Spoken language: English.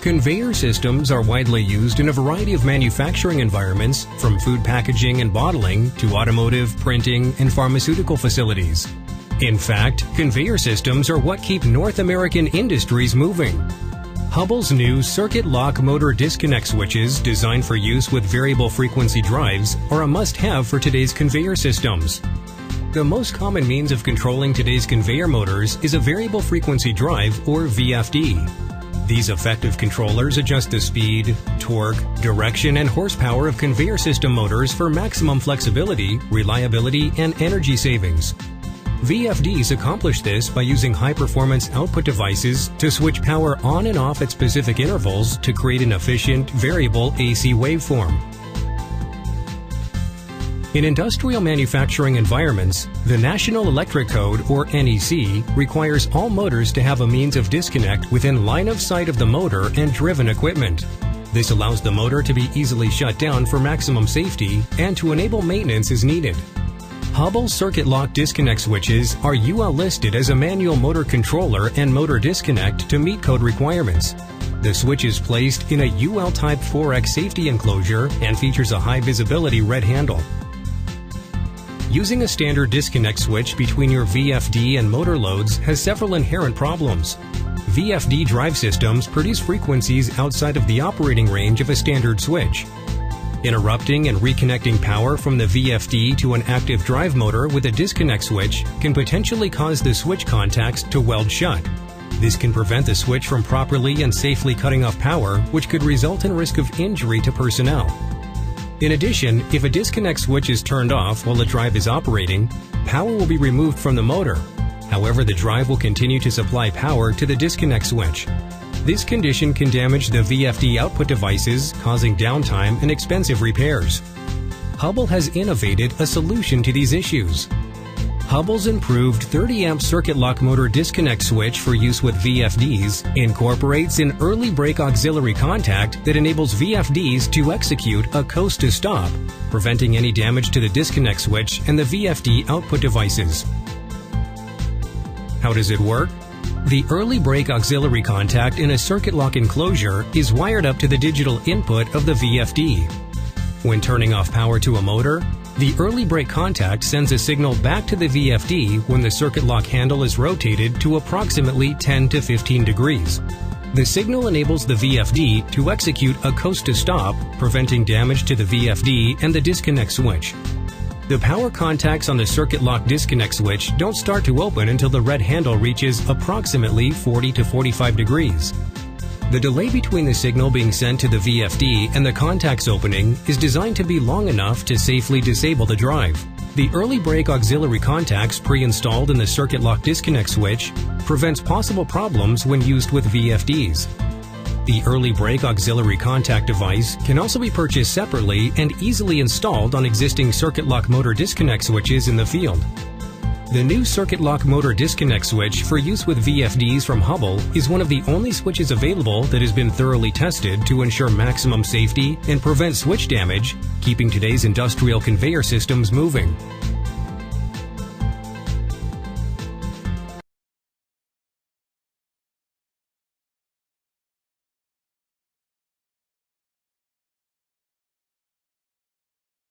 Conveyor systems are widely used in a variety of manufacturing environments, from food packaging and bottling to automotive, printing, and pharmaceutical facilities. In fact, conveyor systems are what keep North American industries moving. Hubbell's new CircuitLock motor disconnect switches, designed for use with variable frequency drives, are a must-have for today's conveyor systems. The most common means of controlling today's conveyor motors is a variable frequency drive, or VFD. These effective controllers adjust the speed, torque, direction, and horsepower of conveyor system motors for maximum flexibility, reliability, and energy savings. VFDs accomplish this by using high-performance output devices to switch power on and off at specific intervals to create an efficient, variable AC waveform. In industrial manufacturing environments, the National Electric Code, or NEC, requires all motors to have a means of disconnect within line of sight of the motor and driven equipment. This allows the motor to be easily shut down for maximum safety and to enable maintenance as needed. Hubbell CircuitLock disconnect switches are UL listed as a manual motor controller and motor disconnect to meet code requirements. The switch is placed in a UL Type 4X safety enclosure and features a high visibility red handle. Using a standard disconnect switch between your VFD and motor loads has several inherent problems. VFD drive systems produce frequencies outside of the operating range of a standard switch. Interrupting and reconnecting power from the VFD to an active drive motor with a disconnect switch can potentially cause the switch contacts to weld shut. This can prevent the switch from properly and safely cutting off power, which could result in risk of injury to personnel. In addition, if a disconnect switch is turned off while the drive is operating, power will be removed from the motor. However, the drive will continue to supply power to the disconnect switch. This condition can damage the VFD output devices, causing downtime and expensive repairs. Hubbell has innovated a solution to these issues. Hubbell's improved 30-amp CircuitLock motor disconnect switch for use with VFDs incorporates an early break auxiliary contact that enables VFDs to execute a coast to stop, preventing any damage to the disconnect switch and the VFD output devices. How does it work? The early break auxiliary contact in a CircuitLock enclosure is wired up to the digital input of the VFD. When turning off power to a motor, the early break contact sends a signal back to the VFD when the CircuitLock handle is rotated to approximately 10 to 15 degrees. The signal enables the VFD to execute a coast to stop, preventing damage to the VFD and the disconnect switch. The power contacts on the CircuitLock disconnect switch don't start to open until the red handle reaches approximately 40 to 45 degrees. The delay between the signal being sent to the VFD and the contacts opening is designed to be long enough to safely disable the drive. The early break auxiliary contacts pre-installed in the CircuitLock disconnect switch prevents possible problems when used with VFDs. The early break auxiliary contact device can also be purchased separately and easily installed on existing CircuitLock motor disconnect switches in the field. The new CircuitLock motor disconnect switch for use with VFDs from Hubbell is one of the only switches available that has been thoroughly tested to ensure maximum safety and prevent switch damage, keeping today's industrial conveyor systems moving.